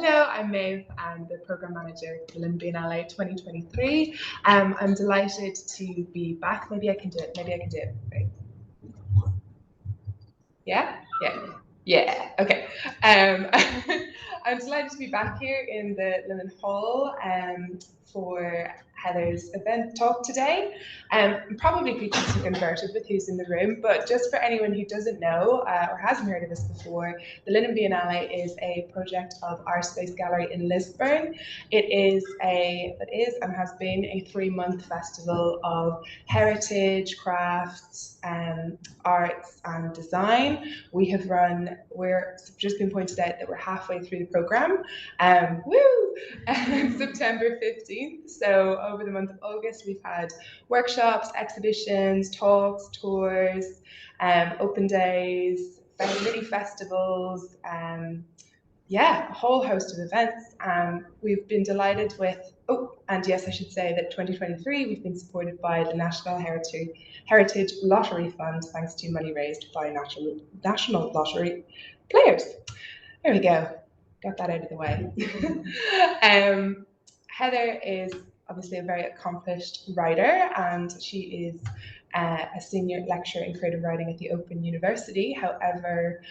Hello, I'm Maeve. I'm the Programme Manager for the London Biennale 2023. I'm delighted to be back. Maybe I can do it. Right. Yeah. Okay. I'm delighted to be back here in the Linen Hall for Heather's event talk today. Probably people are converted with who's in the room, but just for anyone who doesn't know or hasn't heard of this before, the Linen Biennale is a project of Our Space Gallery in Lisburn. It is and has been a 3-month festival of heritage, crafts, arts and design. We're just been pointed out that we're halfway through the programme. September 15th. So over the month of August, we've had workshops, exhibitions, talks, tours, open days, mini festivals, a whole host of events. We've been delighted with, and yes, I should say that 2023, we've been supported by the National Heritage Lottery Fund, thanks to money raised by National Lottery players. There we go. Got that out of the way. Heather is obviously a very accomplished writer, and she is a senior lecturer in creative writing at the Open University. However,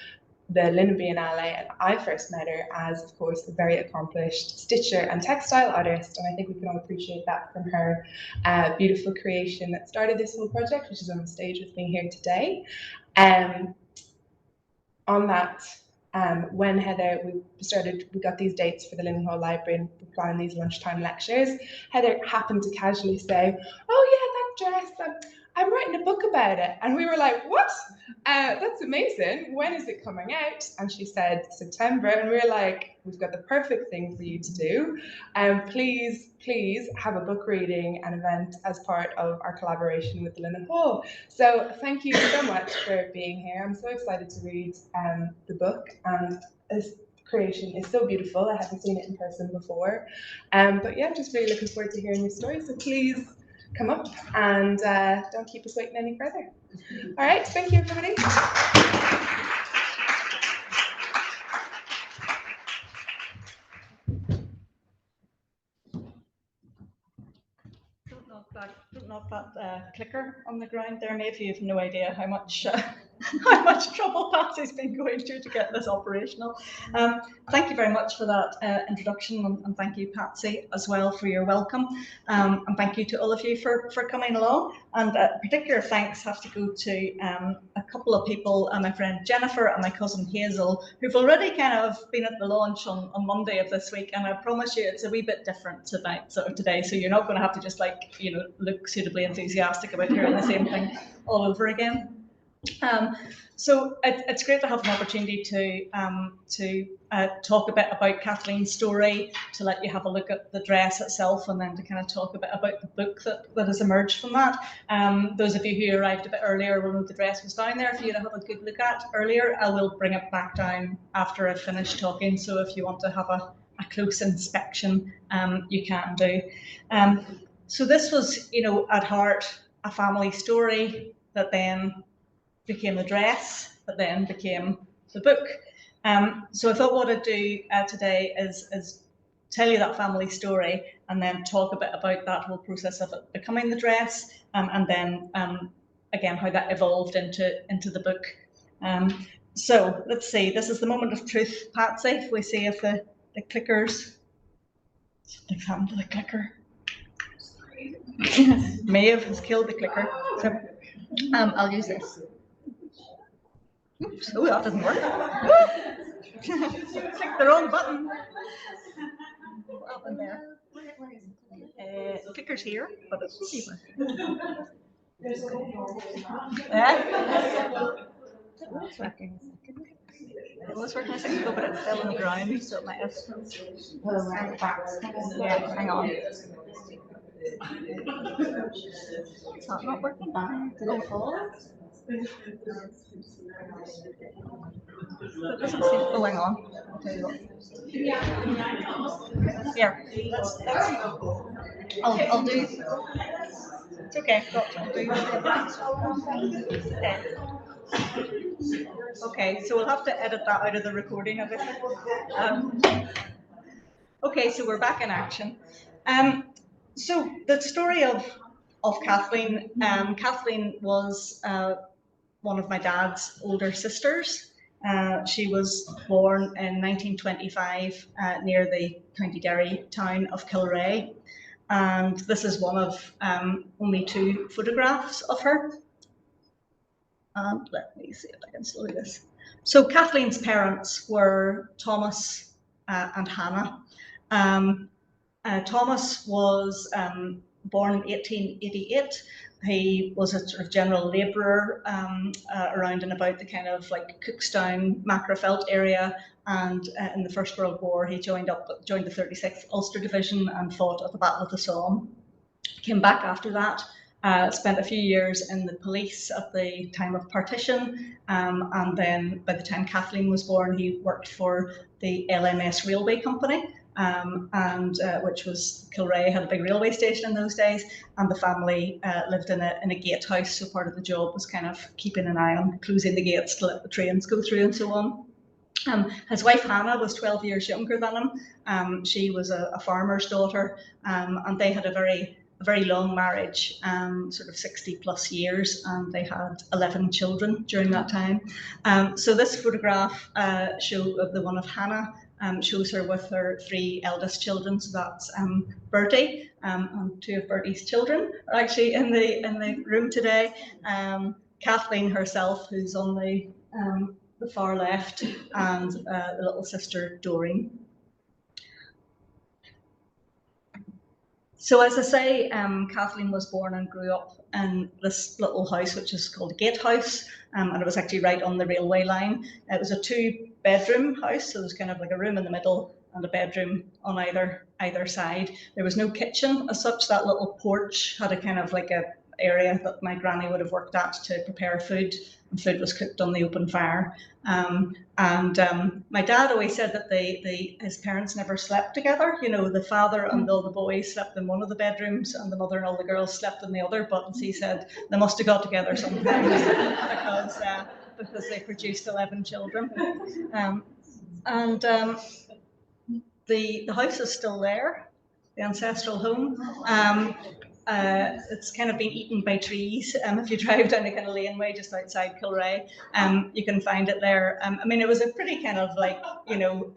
the Linen Biennale, and I first met her as, of course, a very accomplished stitcher and textile artist, and I think we can all appreciate that from her beautiful creation that started this whole project, which is on the stage with me here today. On that, when Heather, we got these dates for the Linen Hall Library and we planned these lunchtime lectures, Heather happened to casually say, "Oh yeah, that dress, I'm writing a book about it." And we were like, "What? That's amazing. When is it coming out?" And she said, "September." And we were like, "We've got the perfect thing for you to do. Please have a book reading and event as part of our collaboration with the Linen Hall." So thank you so much for being here. I'm so excited to read the book, and this creation is so beautiful. I haven't seen it in person before. But yeah, I'm just really looking forward to hearing your story. So please come up and don't keep us waiting any further. All right, thank you, everybody. Don't knock that clicker on the ground there, Maeve. You have no idea how much trouble Patsy's been going to get this operational. Thank you very much for that introduction, and thank you, Patsy, as well, for your welcome. And thank you to all of you for coming along. And particular thanks have to go to a couple of people, my friend Jennifer and my cousin Hazel, who've already kind of been at the launch on Monday of this week. And I promise you, it's a wee bit different tonight, today. So you're not going to have to just look suitably enthusiastic about hearing the same thing all over again. So it's great to have an opportunity to talk a bit about Kathleen's story, to let you have a look at the dress itself, and then to kind of talk a bit about the book that has emerged from that. Those of you who arrived a bit earlier will know the dress was down there for you to have a good look at earlier. I will bring it back down after I've finished talking, so if you want to have a close inspection, you can do. So this was, at heart, a family story that then became the dress, that then became the book. So I thought what I'd do today is tell you that family story, and then talk a bit about that whole process of it becoming the dress, and then again how that evolved into the book. So let's see. This is the moment of truth, Patsy. If we see if the clickers, something's happened to the clicker. Maeve has killed the clicker. So I'll use this. Oops, oh, that doesn't work. Click the wrong button. What happened there? The clicker's here, but it's not even. It was working a second ago, but it fell on the ground, so it might have. Yeah, hang on. It's not working. It doesn't seem going on. I'll tell you what. Here, I'll do. It's okay. I'll do. Okay, so we'll have to edit that out of the recording of it. Okay, so we're back in action. So the story of Kathleen. Kathleen was one of my dad's older sisters. She was born in 1925 near the County Derry town of Kilrea, and this is one of only 2 photographs of her. And let me see if I can slow this. So Kathleen's parents were Thomas and Hannah. Thomas was born in 1888. He was a sort of general labourer around and about the kind of like Cookstown, Macrofelt area, and in the First World War he joined the 36th Ulster Division and fought at the Battle of the Somme. Came back after that. Spent a few years in the police at the time of partition, and then by the time Kathleen was born, he worked for the LMS Railway Company, which was Kilrea, had a big railway station in those days, and the family lived in a gatehouse. So part of the job was kind of keeping an eye on closing the gates to let the trains go through and so on. His wife Hannah was 12 years younger than him. She was a farmer's daughter, and they had a very long marriage, sort of 60 plus years, and they had 11 children during that time. So this photograph of the one of Hannah shows her with her 3 eldest children. So that's Bertie, and 2 of Bertie's children are actually in the room today. Kathleen herself, who's on the far left, and the little sister Doreen. So as I say, Kathleen was born and grew up in this little house, which is called a gatehouse, and it was actually right on the railway line. It was a 2-bedroom house, so there was kind of like a room in the middle and a bedroom on either side. There was no kitchen as such. That little porch had a kind of like a area that my granny would have worked at to prepare food, and food was cooked on the open fire. My dad always said that his parents never slept together. You know, the father and all the boys slept in one of the bedrooms, and the mother and all the girls slept in the other. But as he said, they must have got together sometimes because they produced 11 children. The house is still there, the ancestral home. It's kind of been eaten by trees. If you drive down the kind of laneway just outside Kilrea, you can find it there. I mean, it was a pretty kind of like, you know,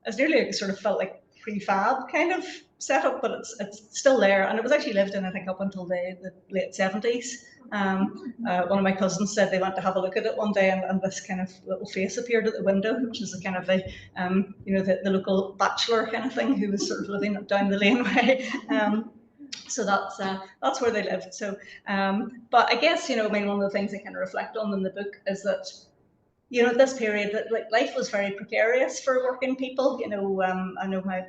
it's nearly like, sort of felt like prefab kind of setup, but it's still there, and it was actually lived in, I think, up until the late 70s. One of my cousins said they went to have a look at it one day, and this kind of little face appeared at the window, which is the kind of the local bachelor kind of thing who was sort of living down the laneway. So that's where they lived. So, but I guess, you know, I mean, one of the things I kind of reflect on in the book is that, you know, at this period, that like life was very precarious for working people. You know, I know my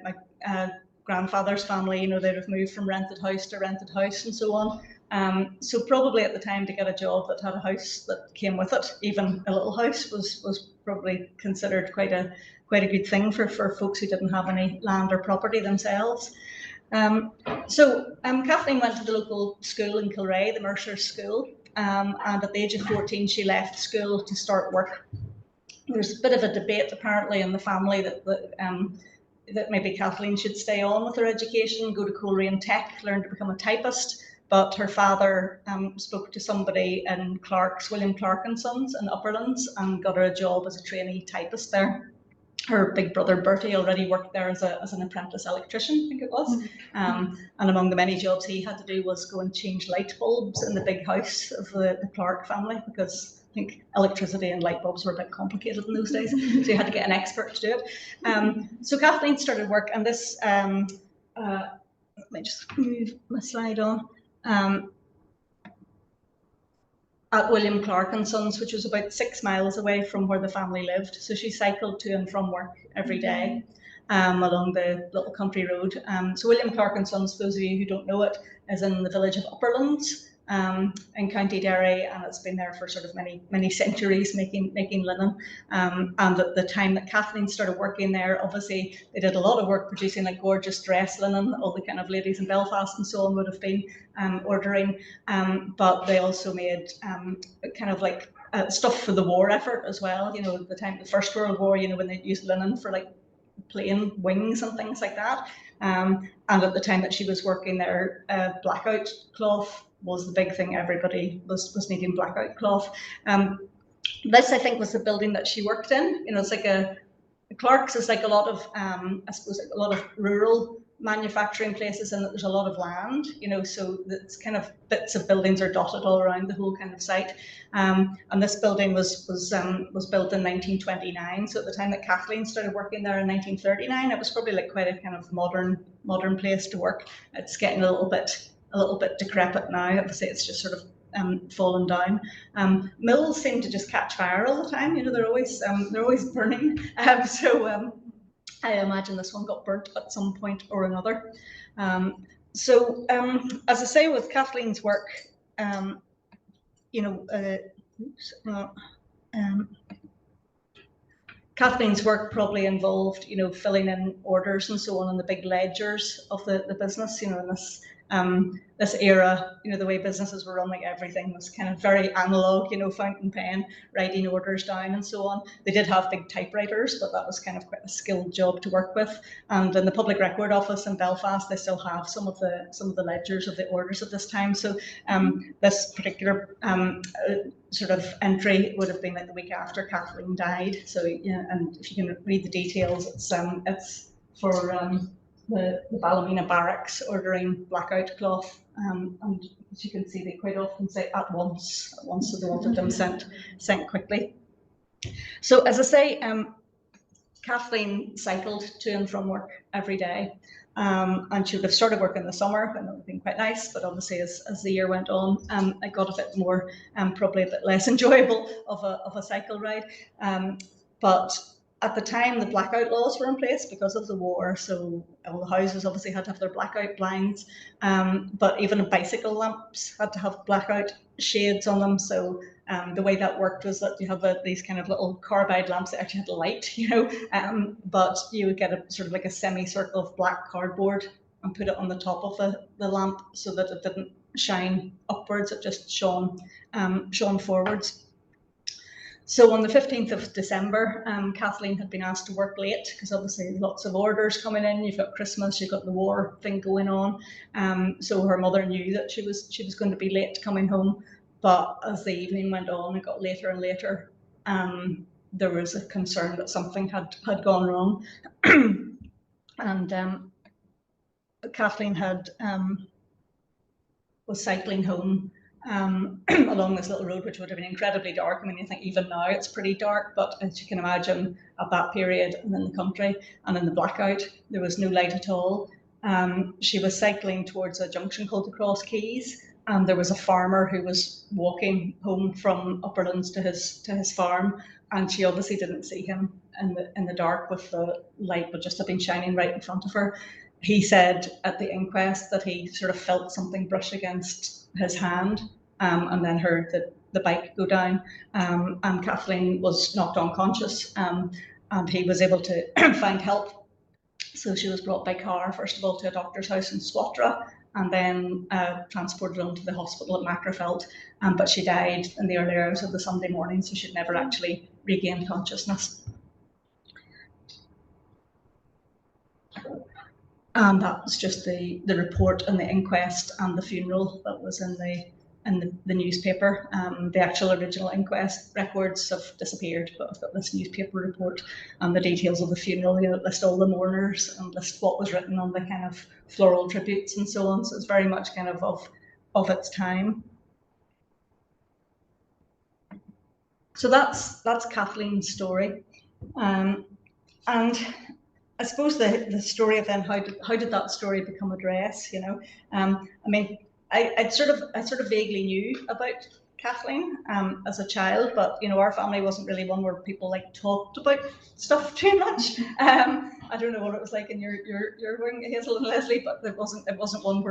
grandfather's family, you know, they'd have moved from rented house to rented house and so on. So probably at the time to get a job that had a house that came with it, even a little house, was probably considered quite a good thing for folks who didn't have any land or property themselves. So Kathleen went to the local school in Kilrea, the Mercer's School, and at the age of 14 she left school to start work. There's a bit of a debate apparently in the family that maybe Kathleen should stay on with her education, go to Coleraine Tech, learn to become a typist, but her father spoke to somebody in William Clark and Sons in Upperlands, and got her a job as a trainee typist there. Her big brother Bertie already worked there as an apprentice electrician, I think it was. And among the many jobs he had to do was go and change light bulbs in the big house of the Clark family, because I think electricity and light bulbs were a bit complicated in those days, so you had to get an expert to do it. So Kathleen started work, and this, let me just move my slide on. At William Clark and Sons, which was about 6 miles away from where the family lived. So she cycled to and from work every day along the little country road. So William Clark and Sons, for those of you who don't know it, is in the village of Upperlands in County Derry, and it's been there for sort of many centuries making linen. And at the time that Kathleen started working there, obviously they did a lot of work producing like gorgeous dress linen. All the kind of ladies in Belfast and so on would have been ordering, but they also made kind of like stuff for the war effort as well. You know, at the time of the First World War, you know, when they used linen for like plane wings and things like that. And at the time that she was working there, blackout cloth was the big thing. Everybody was needing blackout cloth. This, I think, was the building that she worked in. You know, it's like Clark's is like a lot of, I suppose, like a lot of rural manufacturing places, and there's a lot of land, you know, so it's kind of bits of buildings are dotted all around the whole kind of site. And this building was built in 1929. So at the time that Kathleen started working there in 1939, it was probably like quite a kind of modern place to work. It's getting a little bit decrepit now. Obviously, it's just sort of fallen down. Mills seem to just catch fire all the time. You know, they're always burning. So I imagine this one got burnt at some point or another. So as I say, with Kathleen's work, you know, Kathleen's work probably involved, you know, filling in orders and so on in the big ledgers of the business. You know, in this era, you know, the way businesses were run, like everything was kind of very analog, you know, fountain pen, writing orders down and so on. They did have big typewriters, but that was kind of quite a skilled job to work with. And in the Public Record Office in Belfast, they still have some of the ledgers of the orders at this time. So this particular sort of entry would have been like the week after Kathleen died. So yeah, and if you can read the details, it's for the Ballymena barracks ordering blackout cloth, and as you can see, they quite often say at once, so they wanted them sent quickly. So as I say, Kathleen cycled to and from work every day, and she would have started work in the summer when it would have been quite nice, but obviously as the year went on, it got a bit more, probably a bit less enjoyable of a cycle ride. But at the time, the blackout laws were in place because of the war, so all the houses obviously had to have their blackout blinds, but even bicycle lamps had to have blackout shades on them. So the way that worked was that you have these kind of little carbide lamps that actually had a light, you know, but you would get a sort of like a semicircle of black cardboard and put it on the top of the lamp so that it didn't shine upwards, it just shone forwards. So on the 15th of December, Kathleen had been asked to work late because obviously lots of orders coming in. You've got Christmas, you've got the war thing going on. So her mother knew that she was going to be late coming home. But as the evening went on, it got later and later. There was a concern that something had gone wrong, and Kathleen was cycling home along this little road, which would have been incredibly dark. I mean, I think even now it's pretty dark, but as you can imagine, at that period and in the country and in the blackout, there was no light at all. She was cycling towards a junction called the Cross Keys, and there was a farmer who was walking home from Upperlands to his farm, and she obviously didn't see him in the dark with the light would just have been shining right in front of her. He said at the inquest that he sort of felt something brush against his hand, and then heard the bike go down, and Kathleen was knocked unconscious, and he was able to find help. So she was brought by car, first of all, to a doctor's house in Swatra, and then transported on to the hospital at Macrofeld, but she died in the early hours of the Sunday morning, so she'd never actually regained consciousness. And that was just the report and the inquest and the funeral that was in the newspaper. The actual original inquest records have disappeared, but I've got this newspaper report and the details of the funeral, you know, list all the mourners and list what was written on the kind of floral tributes and so on. So it's very much kind of its time. So that's Kathleen's story. And I suppose the story of then how did that story become a dress? You know, I mean, I sort of vaguely knew about Kathleen as a child, but you know, our family wasn't really one where people like talked about stuff too much. I don't know what it was like in your wing, Hazel and Leslie, but it wasn't one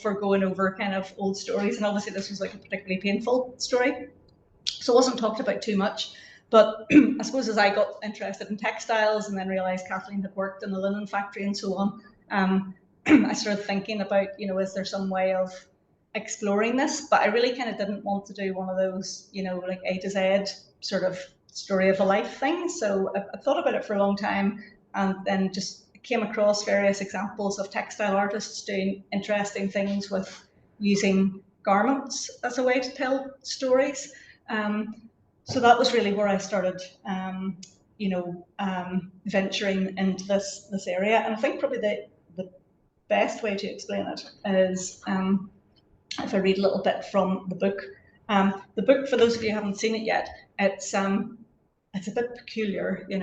for going over kind of old stories, and obviously this was like a particularly painful story, so it wasn't talked about too much. But I suppose as I got interested in textiles and then realised Kathleen had worked in the linen factory and so on, I started thinking about, you know, is there some way of exploring this? But I really kind of didn't want to do one of those, you know, like A to Z sort of story of a life thing. So I thought about it for a long time, and then just came across various examples of textile artists doing interesting things with using garments as a way to tell stories. So that was really where I started, venturing into this area. And I think probably the best way to explain it is if I read a little bit from the book. The book, for those of you who haven't seen it yet, it's a bit peculiar, in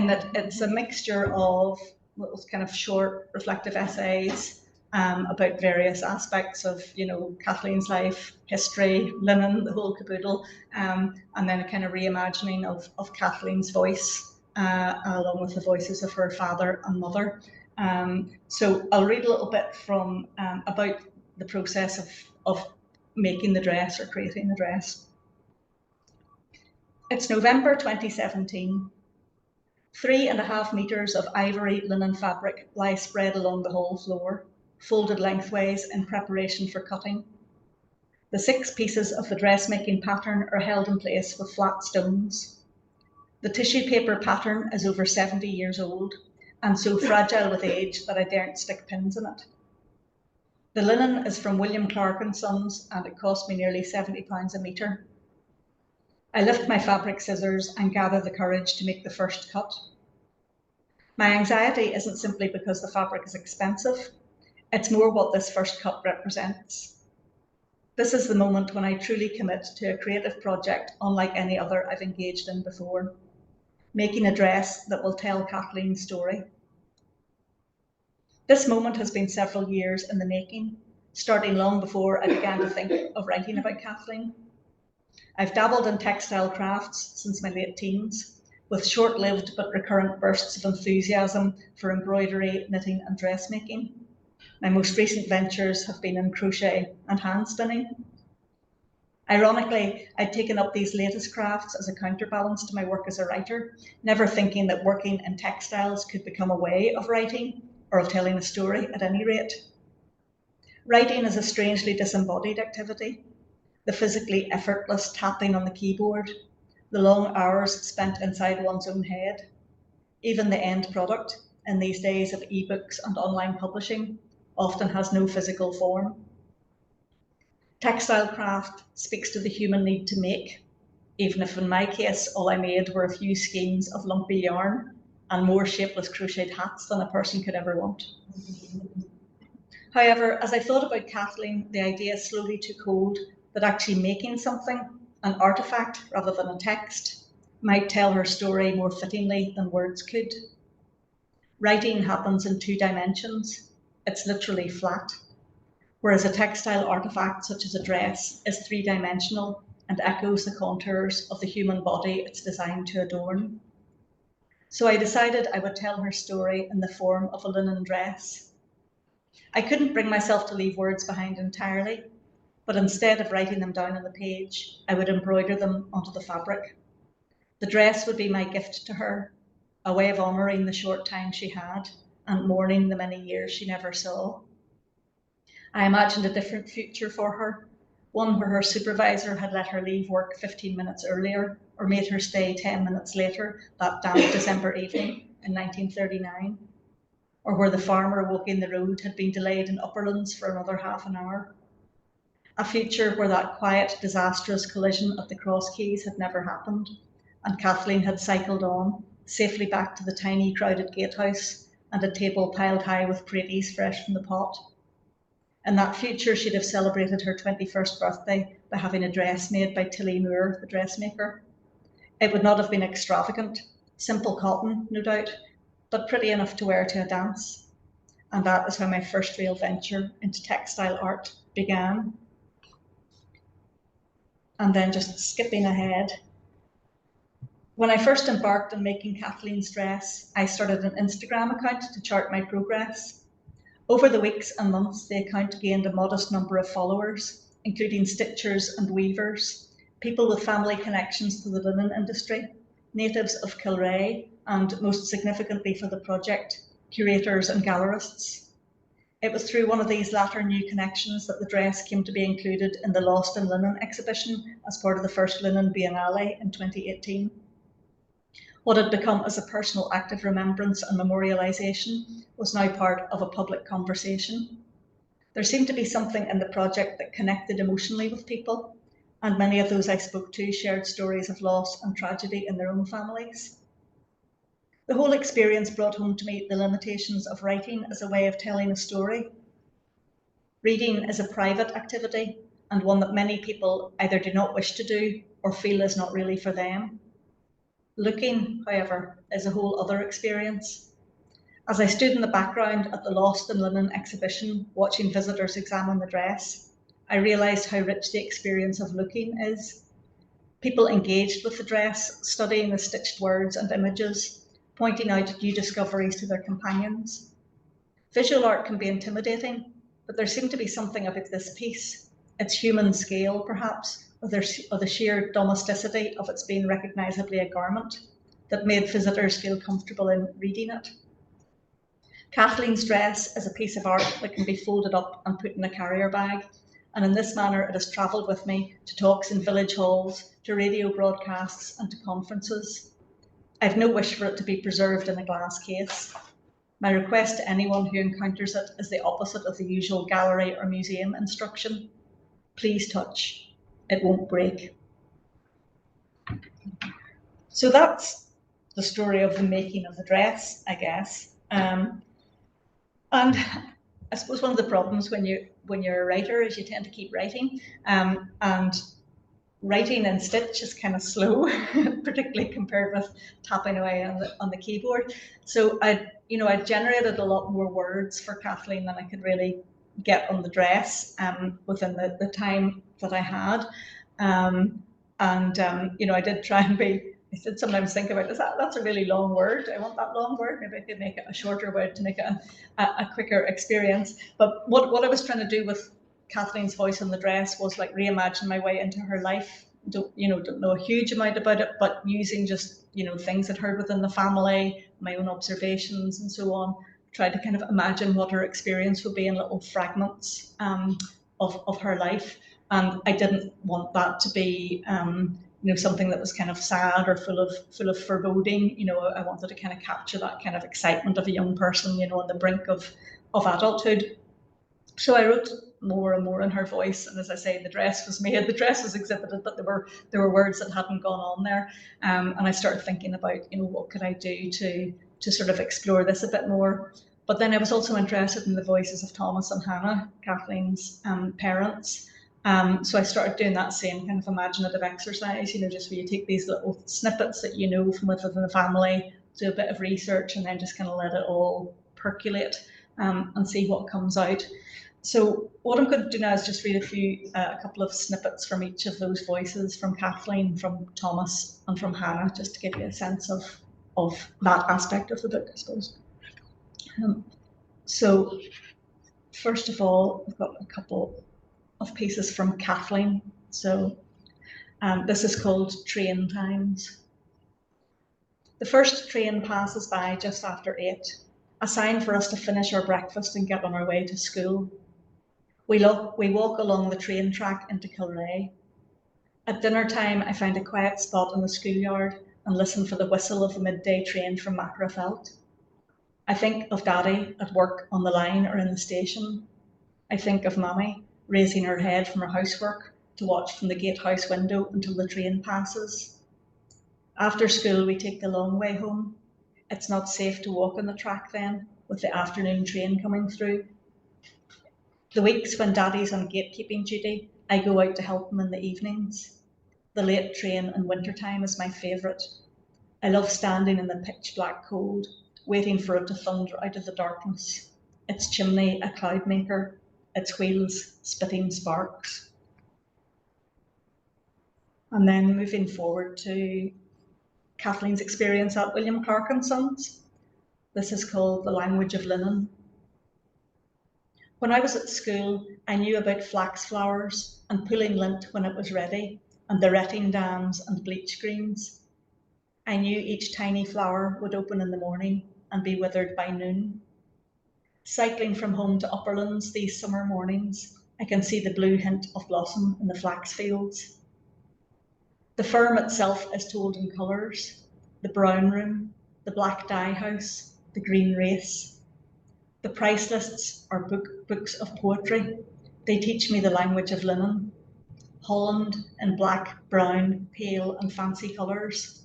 that it's a mixture of little kind of short reflective essays about various aspects of, Kathleen's life, history, linen, the whole caboodle, and then a kind of reimagining of Kathleen's voice, along with the voices of her father and mother. So I'll read a little bit from about the process of making the dress or creating the dress. It's November 2017. 3.5 meters of ivory linen fabric lie spread along the hall floor, folded lengthways in preparation for cutting. The 6 pieces of the dressmaking pattern are held in place with flat stones. The tissue paper pattern is over 70 years old and so fragile with age that I daren't stick pins in it. The linen is from William Clark & Sons and it cost me nearly £70 a metre. I lift my fabric scissors and gather the courage to make the first cut. My anxiety isn't simply because the fabric is expensive, it's more what this first cut represents. This is the moment when I truly commit to a creative project unlike any other I've engaged in before, making a dress that will tell Kathleen's story. This moment has been several years in the making, starting long before I began to think of writing about Kathleen. I've dabbled in textile crafts since my late teens, with short-lived but recurrent bursts of enthusiasm for embroidery, knitting and dressmaking. My most recent ventures have been in crochet and hand spinning. Ironically, I'd taken up these latest crafts as a counterbalance to my work as a writer, never thinking that working in textiles could become a way of writing or of telling a story at any rate. Writing is a strangely disembodied activity. The physically effortless tapping on the keyboard, the long hours spent inside one's own head, even the end product, in these days of ebooks and online publishing, often has no physical form. Textile craft speaks to the human need to make, even if in my case, all I made were a few skeins of lumpy yarn and more shapeless crocheted hats than a person could ever want. However, as I thought about Kathleen, the idea slowly took hold that actually making something, an artifact rather than a text, might tell her story more fittingly than words could. Writing happens in 2 dimensions. It's literally flat, whereas a textile artifact such as a dress is 3-dimensional and echoes the contours of the human body it's designed to adorn. So I decided I would tell her story in the form of a linen dress. I couldn't bring myself to leave words behind entirely, but instead of writing them down on the page, I would embroider them onto the fabric. The dress would be my gift to her, a way of honouring the short time she had and mourning the many years she never saw. I imagined a different future for her, one where her supervisor had let her leave work 15 minutes earlier or made her stay 10 minutes later that damp December evening in 1939, or where the farmer walking the road had been delayed in Upperlands for another half an hour. A future where that quiet, disastrous collision at the Cross Keys had never happened, and Kathleen had cycled on, safely back to the tiny, crowded gatehouse and a table piled high with praties fresh from the pot. In that future, she'd have celebrated her 21st birthday by having a dress made by Tilly Moore, the dressmaker. It would not have been extravagant, simple cotton, no doubt, but pretty enough to wear to a dance. And that is how my first real venture into textile art began. And then just skipping ahead. When I first embarked on making Kathleen's dress, I started an Instagram account to chart my progress. Over the weeks and months, the account gained a modest number of followers, including stitchers and weavers, people with family connections to the linen industry, natives of Kilrea, and most significantly for the project, curators and gallerists. It was through one of these latter new connections that the dress came to be included in the Lost in Linen exhibition as part of the first Linen Biennale in 2018. What had become as a personal act of remembrance and memorialisation was now part of a public conversation. There seemed to be something in the project that connected emotionally with people, and many of those I spoke to shared stories of loss and tragedy in their own families. The whole experience brought home to me the limitations of writing as a way of telling a story. Reading is a private activity, and one that many people either do not wish to do or feel is not really for them. Looking, however, is a whole other experience. As I stood in the background at the Lost in Linen exhibition, watching visitors examine the dress, I realised how rich the experience of looking is. People engaged with the dress, studying the stitched words and images, pointing out new discoveries to their companions. Visual art can be intimidating, but there seemed to be something about this piece, its human scale perhaps, or the sheer domesticity of its being recognisably a garment, that made visitors feel comfortable in reading it. Kathleen's dress is a piece of art that can be folded up and put in a carrier bag, and in this manner it has travelled with me to talks in village halls, to radio broadcasts and to conferences. I have no wish for it to be preserved in a glass case. My request to anyone who encounters it is the opposite of the usual gallery or museum instruction. Please touch, it won't break. So that's the story of the making of the dress, I guess. And I suppose one of the problems when you're a writer is you tend to keep writing, and writing in stitch is kind of slow, particularly compared with tapping away on the keyboard. So I generated a lot more words for Kathleen than I could really get on the dress within the time that I had, I did try and be. I did sometimes think about, that's a really long word. I want that long word. Maybe I could make it a shorter word to make it a quicker experience. But what I was trying to do with Kathleen's voice on the dress was like reimagine my way into her life. Don't know a huge amount about it, but using just things I'd heard within the family, my own observations and so on. Tried to kind of imagine what her experience would be in little fragments of her life. And I didn't want that to be something that was kind of sad or full of foreboding. I wanted to kind of capture that kind of excitement of a young person, on the brink of adulthood. So I wrote more and more in her voice, and as I say, the dress was made, the dress was exhibited, but there were words that hadn't gone on there. And I started thinking about, what could I do to sort of explore this a bit more. But then I was also interested in the voices of Thomas and Hannah, Kathleen's parents. So I started doing that same kind of imaginative exercise, just where you take these little snippets that from within the family, do a bit of research, and then just kind of let it all percolate and see what comes out. So what I'm going to do now is just read a couple of snippets from each of those voices, from Kathleen, from Thomas, and from Hannah, just to give you a sense of that aspect of the book, I suppose. So first of all, I've got a couple of pieces from Kathleen. So this is called Train Times. The first train passes by just after 8, a sign for us to finish our breakfast and get on our way to school. We walk along the train track into Kilrea. At dinner time, I find a quiet spot in the schoolyard and listen for the whistle of the midday train from Macrafelt. I think of Daddy at work on the line or in the station. I think of Mummy raising her head from her housework to watch from the gatehouse window until the train passes. After school, we take the long way home. It's not safe to walk on the track then, with the afternoon train coming through. The weeks when Daddy's on gatekeeping duty, I go out to help him in the evenings. The late train in wintertime is my favourite. I love standing in the pitch black cold, waiting for it to thunder out of the darkness. Its chimney a cloud maker, its wheels spitting sparks. And then moving forward to Kathleen's experience at William Clark & Sons. This is called The Language of Linen. When I was at school, I knew about flax flowers and pulling lint when it was ready, and the retting dams and bleach screens. I knew each tiny flower would open in the morning and be withered by noon. Cycling from home to Upperlands these summer mornings, I can see the blue hint of blossom in the flax fields. The firm itself is told in colours. the brown room, the black dye house, the green race. The price lists are books of poetry. They teach me the language of linen. Holland in black, brown, pale and fancy colours.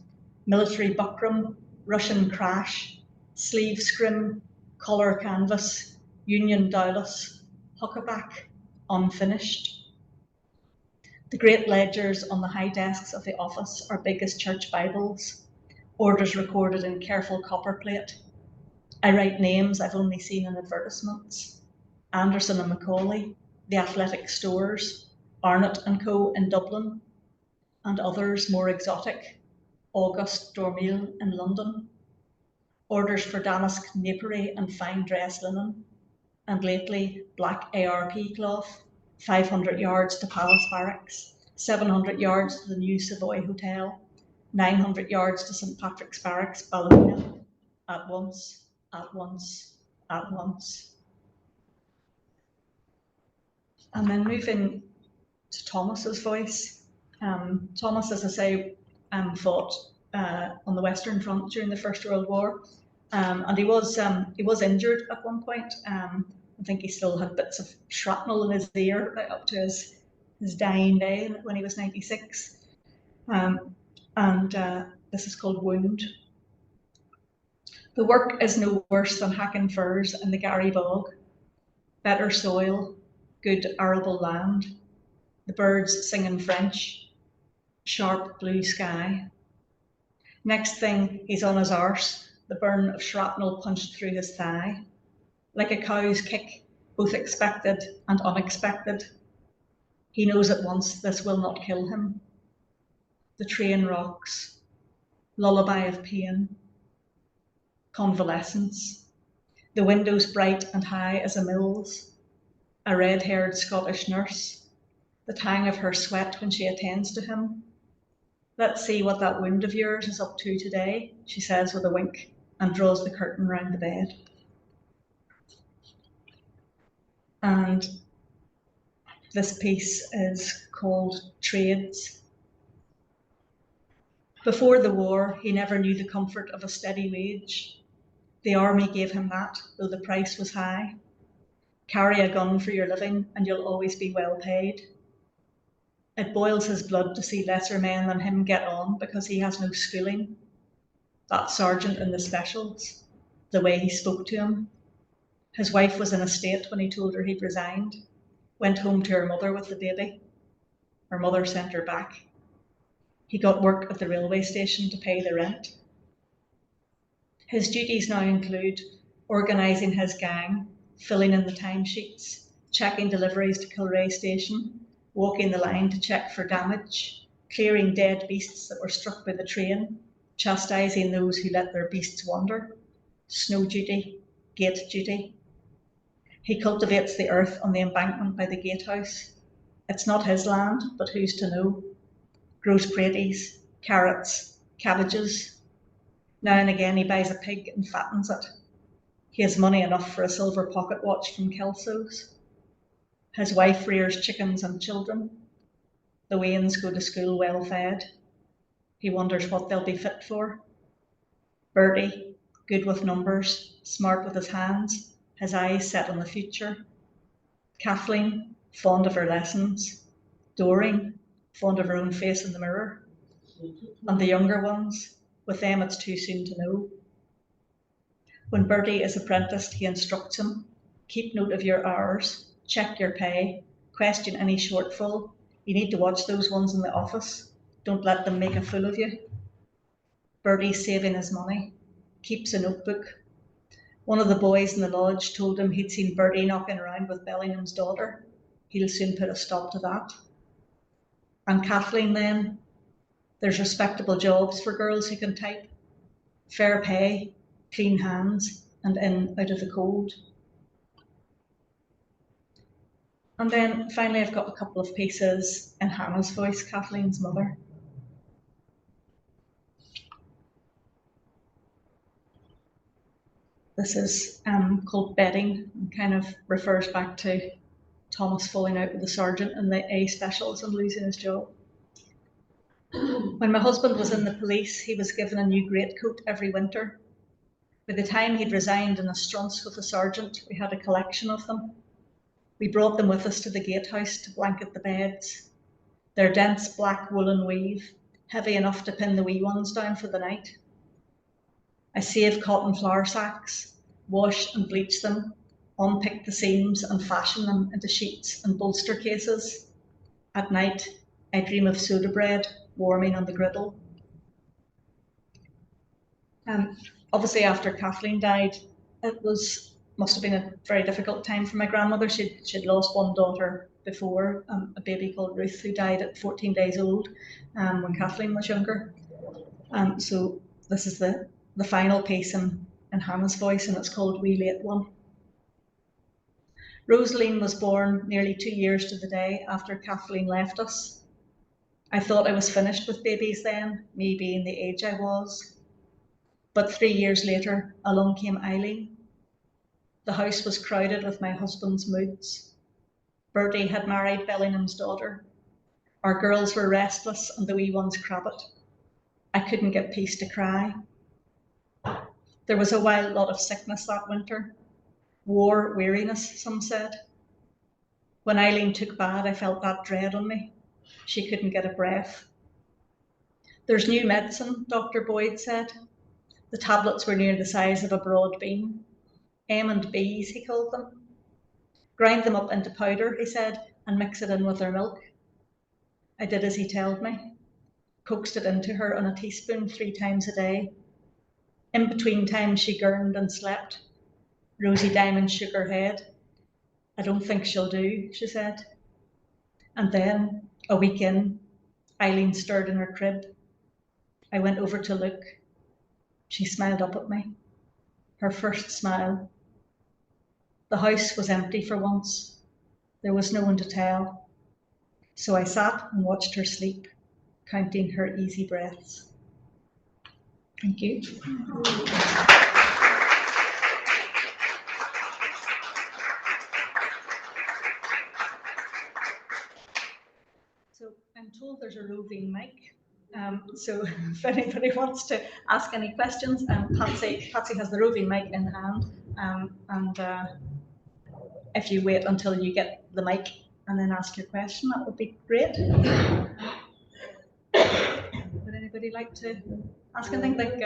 Military buckram, Russian crash, sleeve scrim, collar canvas, Union dowlas, huckaback, unfinished. The great ledgers on the high desks of the office are big as church Bibles, orders recorded in careful copperplate. I write names I've only seen in advertisements. Anderson and Macaulay, the athletic stores, Arnott and Co in Dublin, and others more exotic, August Dormeil in London. Orders for damask napery and fine dress linen, and lately black ARP cloth, 500 yards to Palace Barracks, 700 yards to the new Savoy Hotel, 900 yards to St Patrick's Barracks, Ballina, at once, at once, at once. And then moving to Thomas's voice. Thomas, as I say, fought on the Western Front during the First World War, and he was injured at one point. I think he still had bits of shrapnel in his ear right up to his dying day when he was 96. This is called Wound. The work is no worse than hacking firs in the Gary Bog. Better soil, good arable land. The birds sing in French. Sharp blue sky. Next thing, he's on his arse, the burn of shrapnel punched through his thigh. Like a cow's kick, both expected and unexpected. He knows at once this will not kill him. The train rocks. Lullaby of pain. Convalescence. The windows bright and high as a mill's. A red-haired Scottish nurse. The tang of her sweat when she attends to him. Let's see what that wound of yours is up to today, she says with a wink and draws the curtain round the bed. And this piece is called Trades. Before the war, he never knew the comfort of a steady wage. The army gave him that, though the price was high. Carry a gun for your living and you'll always be well paid. It boils his blood to see lesser men than him get on because he has no schooling. That sergeant in the specials, the way he spoke to him. His wife was in a state when he told her he'd resigned, went home to her mother with the baby. Her mother sent her back. He got work at the railway station to pay the rent. His duties now include organising his gang, filling in the timesheets, checking deliveries to Kilray Station, walking the line to check for damage, clearing dead beasts that were struck by the train, chastising those who let their beasts wander, snow duty, gate duty. He cultivates the earth on the embankment by the gatehouse. It's not his land, but who's to know? Grows praties, carrots, cabbages. Now and again he buys a pig and fattens it. He has money enough for a silver pocket watch from Kelso's. His wife rears chickens and children. The Waynes go to school well fed. He wonders what they'll be fit for. Bertie, good with numbers, smart with his hands, his eyes set on the future. Kathleen, fond of her lessons. Doreen, fond of her own face in the mirror. And the younger ones, with them it's too soon to know. When Bertie is apprenticed, he instructs him. Keep note of your hours, check your pay, question any shortfall. You need to watch those ones in the office. Don't let them make a fool of you. Bertie's saving his money, keeps a notebook. One of the boys in the lodge told him he'd seen Bertie knocking around with Bellingham's daughter. He'll soon put a stop to that. And Kathleen then, there's respectable jobs for girls who can type. Fair pay, clean hands, and in out of the cold. And then finally I've got a couple of pieces in Hannah's voice, Kathleen's mother. This is called Bedding, and kind of refers back to Thomas falling out with the sergeant in the A specials and losing his job. When my husband was in the police, he was given a new greatcoat every winter. By the time he'd resigned in a strunce with a sergeant, we had a collection of them. We brought them with us to the gatehouse to blanket the beds. Their dense black woolen weave, heavy enough to pin the wee ones down for the night. I saved cotton flour sacks, washed and bleached them, unpicked the seams and fashioned them into sheets and bolster cases. At night, I dream of soda bread warming on the griddle. Obviously, after Kathleen died, it must have been a very difficult time for my grandmother. She'd lost one daughter before, a baby called Ruth, who died at 14 days old when Kathleen was younger. So this is the final piece in Hannah's voice, and it's called Wee Late One. Rosaline was born nearly 2 years to the day after Kathleen left us. I thought I was finished with babies then, me being the age I was. But 3 years later, along came Eileen. The house was crowded with my husband's moods. Bertie had married Bellingham's daughter. Our girls were restless and the wee ones crabbit. I couldn't get peace to cry. There was a wild lot of sickness that winter. War weariness, some said. When Eileen took bad, I felt that dread on me. She couldn't get a breath. There's new medicine, Dr. Boyd said. The tablets were near the size of a broad bean. M and B's, he called them. Grind them up into powder, he said, and mix it in with their milk. I did as he told me. Coaxed it into her on a teaspoon 3 times a day. In between times she gurned and slept. Rosie Diamond shook her head. I don't think she'll do, she said. And then, a week in, Eileen stirred in her crib. I went over to look. She smiled up at me. Her first smile. The house was empty for once. There was no one to tell. So I sat and watched her sleep, counting her easy breaths. Thank you. So I'm told there's a roving mic. So if anybody wants to ask any questions, Patsy has the roving mic in hand. If you wait until you get the mic and then ask your question, that would be great. Would anybody like to ask anything? Like,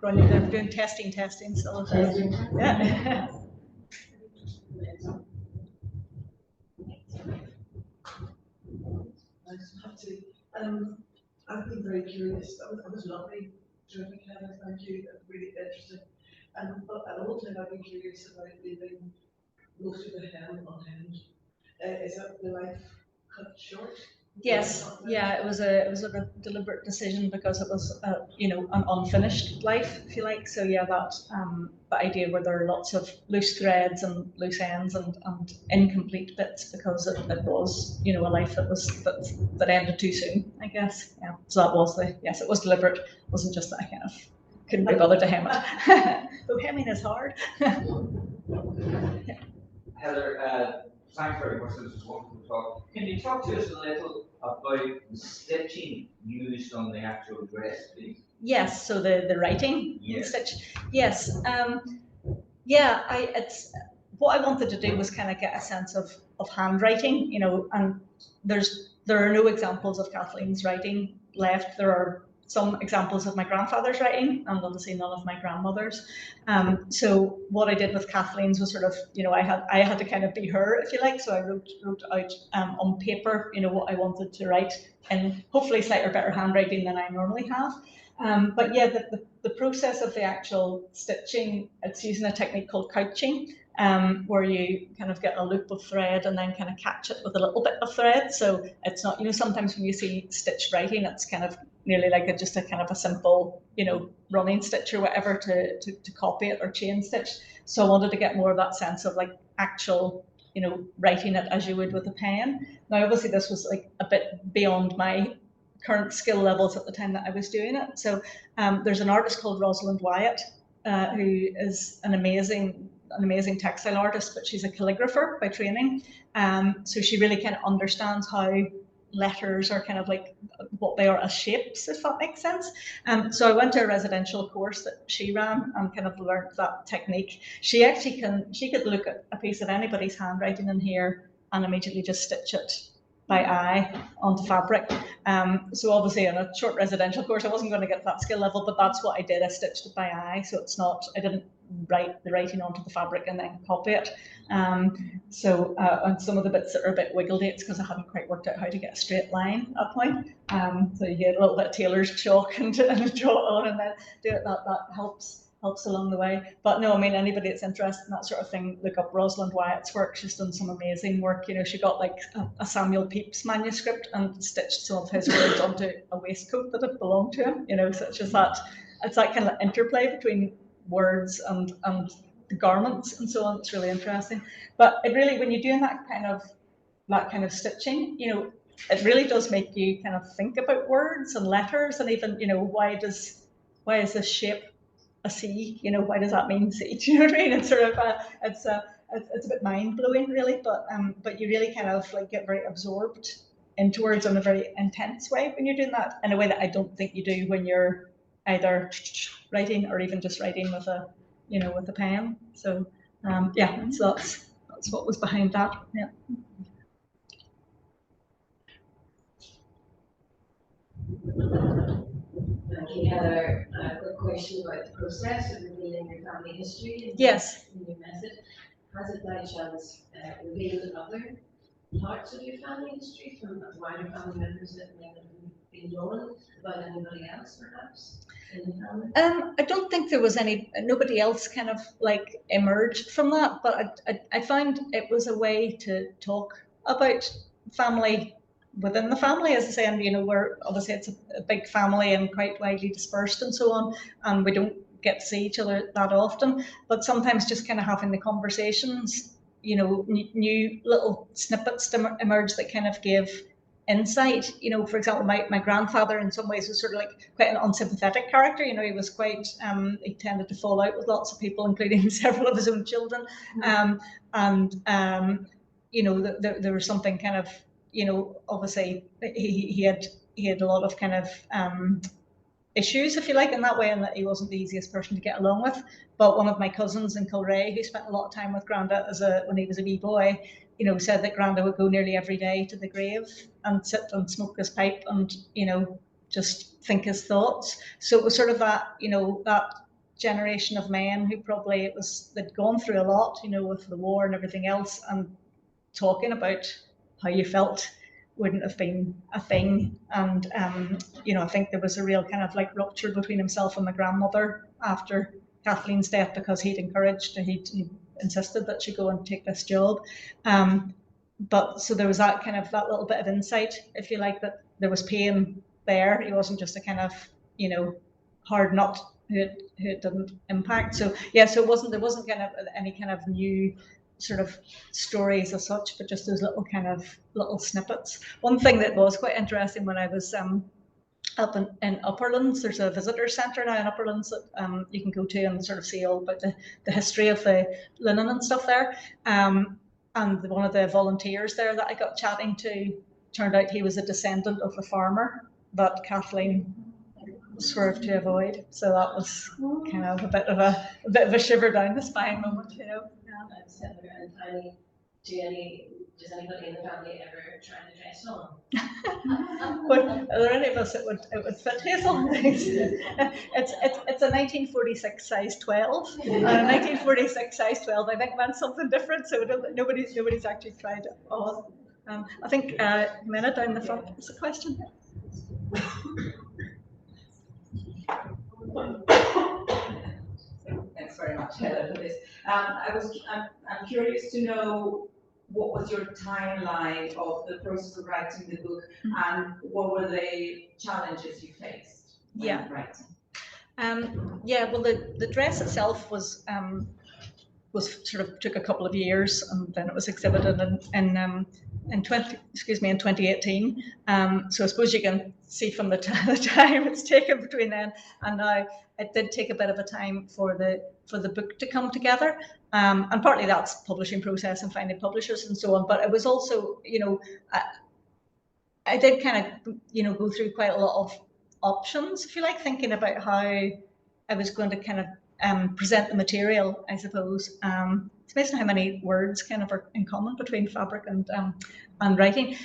Gráinne, they're doing testing still. Yeah. I've been very curious. That was lovely. Terrific, Heather. Thank you. That's really interesting. But at all time, I've been curious about leaving most of the hem unhemmed. Is that the life cut short? Yes, yeah, it was a deliberate decision because it was an unfinished life, if you like. So yeah, that the idea where there are lots of loose threads and loose ends and incomplete bits because it was a life that ended too soon, I guess. Yeah. So that was it was deliberate. It wasn't just that I kind of couldn't be bothered to hem it. Though hemming is hard. Heather, thanks very much. This is wonderful talk. Can you talk to us a little about the stitching used on the actual dress, please? Yes. So the writing stitch. Yes. It's what I wanted to do was kind of get a sense of handwriting, and there are no examples of Kathleen's writing left. There are some examples of my grandfather's writing, and obviously none of my grandmother's. So what I did with Kathleen's was sort of, I had to kind of be her, if you like. So I wrote out on paper, what I wanted to write in hopefully slightly better handwriting than I normally have. But yeah, the process of the actual stitching, it's using a technique called couching, where you kind of get a loop of thread and then kind of catch it with a little bit of thread. So it's not, sometimes when you see stitched writing, it's kind of nearly like just a kind of a simple, running stitch or whatever to copy it or chain stitch. So I wanted to get more of that sense of like actual, writing it as you would with a pen. Now, obviously this was like a bit beyond my current skill levels at the time that I was doing it. So there's an artist called Rosalind Wyatt, who is an amazing textile artist, but she's a calligrapher by training. So she really kind of understands how letters are kind of like what they are as shapes, if that makes sense. So I went to a residential course that she ran and kind of learned that technique. She could look at a piece of anybody's handwriting in here and immediately just stitch it by eye onto fabric. So obviously in a short residential course, I wasn't going to get that skill level, but that's what I did. I stitched it by eye. So it's not, I didn't write the writing onto the fabric and then copy it. And some of the bits that are a bit wiggledy, it's because I hadn't quite worked out how to get a straight line at that point. So you get a little bit of tailor's chalk and draw it on and then do it. That helps along the way. But no, I mean, anybody that's interested in that sort of thing, look up Rosalind Wyatt's work. She's done some amazing work. You know, she got like a Samuel Pepys manuscript and stitched some of his words onto a waistcoat that had belonged to him. You know, so it's just that, it's that kind of interplay between words and the garments and so on. It's really interesting. But it really, when you're doing that kind of stitching, you know, it really does make you kind of think about words and letters, and even, you know, why is this shape a C? You know, why does that mean C? Do you know what I mean? It's sort of it's a bit mind blowing, really. But you really kind of like get very absorbed into words in a very intense way when you're doing that, in a way that I don't think you do when you're either writing or even just writing with a, you know, with a pen. So yeah, so that's what was behind that. Yeah. Thank you, Heather. A quick question about the process of revealing your family history. Yes. In your method, has it by chance revealed other parts of your family history from wider family members that may not have been known about anybody else, perhaps, in the family? I don't think there was nobody else kind of like emerged from that, but I found it was a way to talk about family within the family, as I say, and you know, obviously it's a big family and quite widely dispersed and so on, and we don't get to see each other that often, but sometimes just kind of having the conversations, you know, new little snippets to emerge that kind of give insight. You know, for example, my grandfather in some ways was sort of like quite an unsympathetic character. You know, he was quite, he tended to fall out with lots of people, including several of his own children. You know, there was something kind of, you know, obviously he had a lot of kind of issues, if you like, in that way, and that he wasn't the easiest person to get along with. But one of my cousins in Kilrea, who spent a lot of time with Granda when he was a wee boy, you know, said that Granda would go nearly every day to the grave and sit and smoke his pipe and, you know, just think his thoughts. So it was sort of that, you know, that generation of men who probably they'd gone through a lot, you know, with the war and everything else, and talking about how you felt wouldn't have been a thing. And you know, I think there was a real kind of like rupture between himself and my grandmother after Kathleen's death, because he'd insisted that she go and take this job. But so there was that kind of that little bit of insight, if you like, that there was pain there. He wasn't just a kind of, you know, hard nut who it didn't impact. So yeah, so there wasn't kind of any kind of new sort of stories as such, but just those little kind of little snippets. One thing that was quite interesting when I was up in Upperlands, there's a visitor centre now in Upperlands that you can go to and sort of see all about the history of the linen and stuff there. And one of the volunteers there that I got chatting to, turned out he was a descendant of a farmer that Kathleen swerved to avoid. So that was kind of a bit of a shiver down the spine moment, you know. Heather and Tiny, does anybody in the family ever try to dress on? Well, are there any of us it would fit Hazel? It's a 1946 size 12. And a 1946 size 12 I think meant something different, so nobody's actually tried it on. I think Minna down the front is a question. Thanks very much, Heather, for this. I'm curious to know what was your timeline of the process of writing the book, and what were the challenges you faced when writing? Yeah, well, the dress itself was sort of took a couple of years, and then it was exhibited in 2018. So I suppose you can see from the time it's taken between then and now, it did take a bit of a time for the book to come together, and partly that's publishing process and finding publishers and so on. But it was also, you know, I did kind of, you know, go through quite a lot of options, if you like, thinking about how I was going to kind of present the material, I suppose. It's amazing how many words kind of are in common between fabric and writing.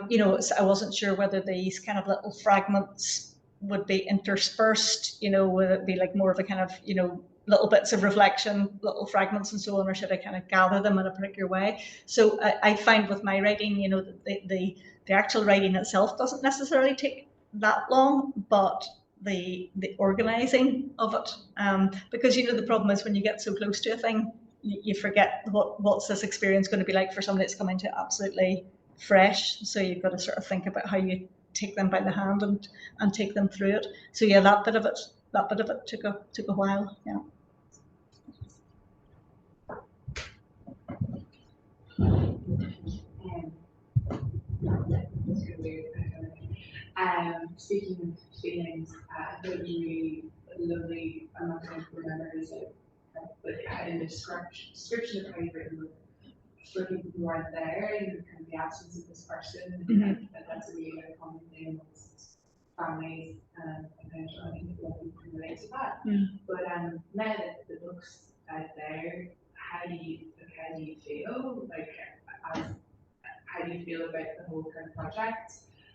You know, I wasn't sure whether these kind of little fragments would be interspersed, you know, would it be like more of a kind of, you know, little bits of reflection, little fragments and so on, or should I kind of gather them in a particular way? So I find with my writing, you know, the actual writing itself doesn't necessarily take that long, but the organizing of it, because, you know, the problem is when you get so close to a thing, you forget what's this experience going to be like for somebody that's coming to absolutely fresh. So you've got to sort of think about how you take them by the hand and take them through it. So yeah, that bit of it took a while. Yeah. Speaking of feelings, I thought it was really lovely. I'm not going to remember his but in the description of how you've written the for people who aren't there, you know, kind of the absence of this person, and that's a really common thing amongst families, and I think a lot of people can relate to that. But now that the book's out there, how do you feel? Like, how do you feel about the whole kind of project?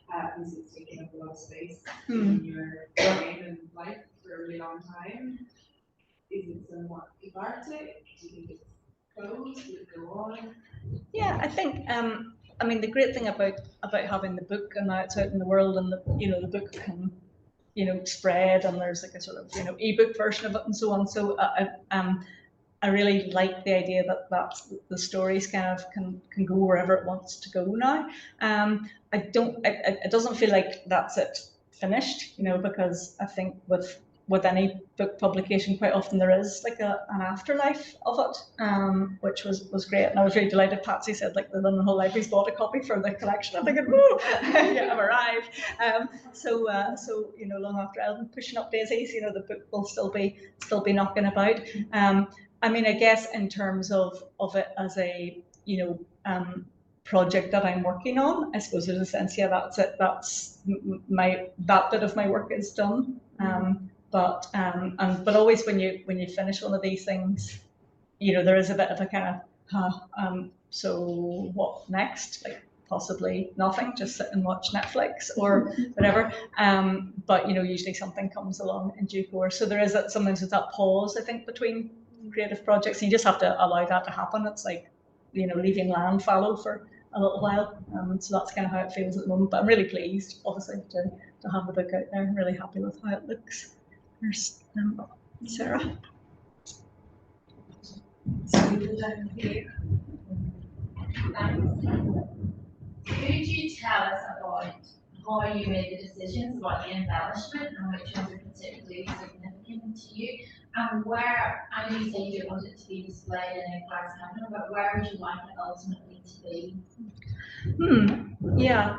Because it's taking up a lot of space in your brain and life for a really long time. Is it somewhat cathartic? Do you think it's closed? Will it go on? Yeah, I think I mean, the great thing about having the book and now it's out in the world, and the book can, you know, spread, and there's like a sort of, you know, ebook version of it and so on. So I really like the idea that the stories kind of can go wherever it wants to go now. It doesn't feel like that's it finished, you know, because I think with any book publication, quite often there is like an afterlife of it, which was great. And I was really delighted. Patsy said like the London Hall Library's bought a copy for the collection. I'm thinking, woo, yeah, I've arrived. So you know, long after I'll be pushing up daisies, you know, the book will still be knocking about. I mean, I guess in terms of it as a, you know, project that I'm working on, I suppose there's a sense, yeah, that's it. That's that bit of my work is done. But always when you finish one of these things, you know, there is a bit of a kind of, so what next? Like possibly nothing, just sit and watch Netflix or whatever. But you know, usually something comes along in due course. So there is sometimes there's that pause, I think, between creative projects, and you just have to allow that to happen. It's like, you know, leaving land fallow for a little while. So that's kind of how it feels at the moment. But I'm really pleased, obviously, to have the book out there. I'm really happy with how it looks. There's Sarah. Could you tell us about how you made the decisions about the embellishment and which ones are particularly significant to you? And where, I know you say you don't want it to be displayed in a glass cabinet, but where would you like it ultimately to be? Yeah,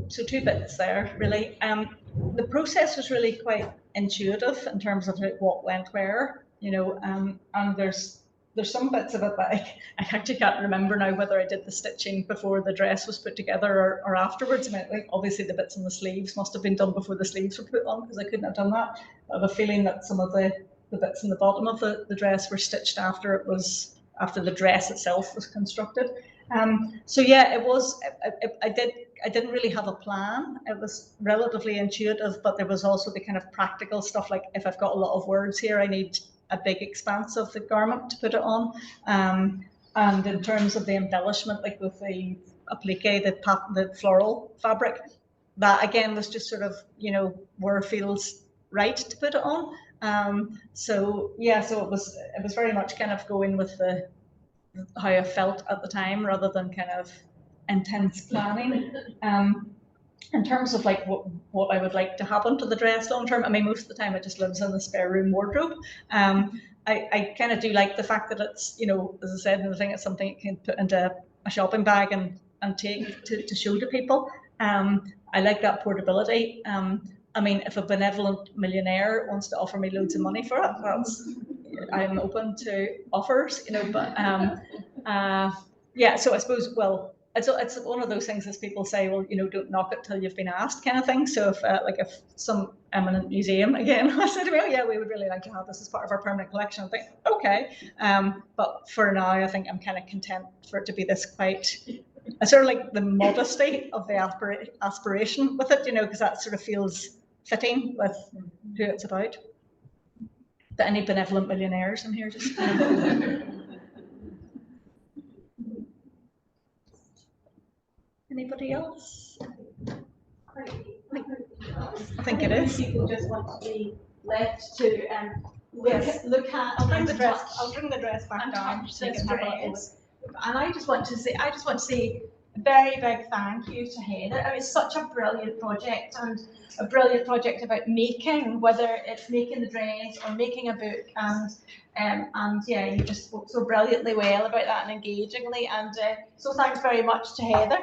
so two bits there, really. The process was really quite intuitive in terms of what went where, you know, and there's some bits of it that I actually can't remember now whether I did the stitching before the dress was put together or afterwards. I mean, like, obviously the bits on the sleeves must have been done before the sleeves were put on, because I couldn't have done that. I have a feeling that some of the bits in the bottom of the dress were stitched after the dress itself was constructed. So yeah, it was. I didn't really have a plan. It was relatively intuitive, but there was also the kind of practical stuff. Like if I've got a lot of words here, I need a big expanse of the garment to put it on. And in terms of the embellishment, like with the applique, the floral fabric, that again was just sort of, you know, where it feels right to put it on. So yeah, so it was very much kind of going with how I felt at the time rather than kind of intense planning. In terms of like what I would like to happen to the dress long term, I mean, most of the time it just lives in the spare room wardrobe. I kind of do like the fact that it's, you know, as I said in the thing, it's something you can put into a shopping bag and take to show to people. I like that portability. I mean, if a benevolent millionaire wants to offer me loads of money for it, I'm open to offers, you know, but yeah, so I suppose, well, it's one of those things, as people say, well, you know, don't knock it till you've been asked, kind of thing. So if some eminent museum again said to me, oh yeah, we would really like to have this as part of our permanent collection, I think, okay. But for now, I think I'm kind of content for it to be this quite, I sort of like the modesty of the aspiration with it, you know, because that sort of feels fitting with who it's about. But any benevolent millionaires in here just. Anybody else? I think it is. People just want to be left to look at. I'll bring the dress. I'll bring the dress back down. And I just want to say a very big thank you to Heather. It was such a brilliant project, and a brilliant project about making, whether it's making the dress or making a book, and yeah, you just spoke so brilliantly well about that and engagingly, and so thanks very much to Heather.